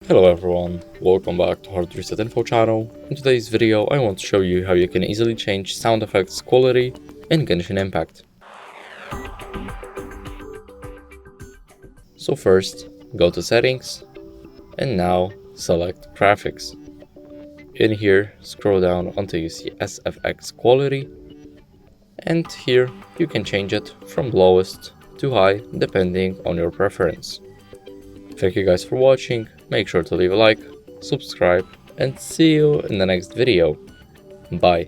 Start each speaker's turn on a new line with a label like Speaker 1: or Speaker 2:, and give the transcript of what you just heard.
Speaker 1: Hello everyone, welcome back to HardReset.Info channel. In today's video I want to show you how you can easily change sound effects quality in Genshin Impact. So first, go to settings and now select graphics. In here, scroll down until you see SFX quality, and here you can change it from lowest to high depending on your preference. Thank you guys for watching, make sure to leave a like, subscribe, and see you in the next video. Bye.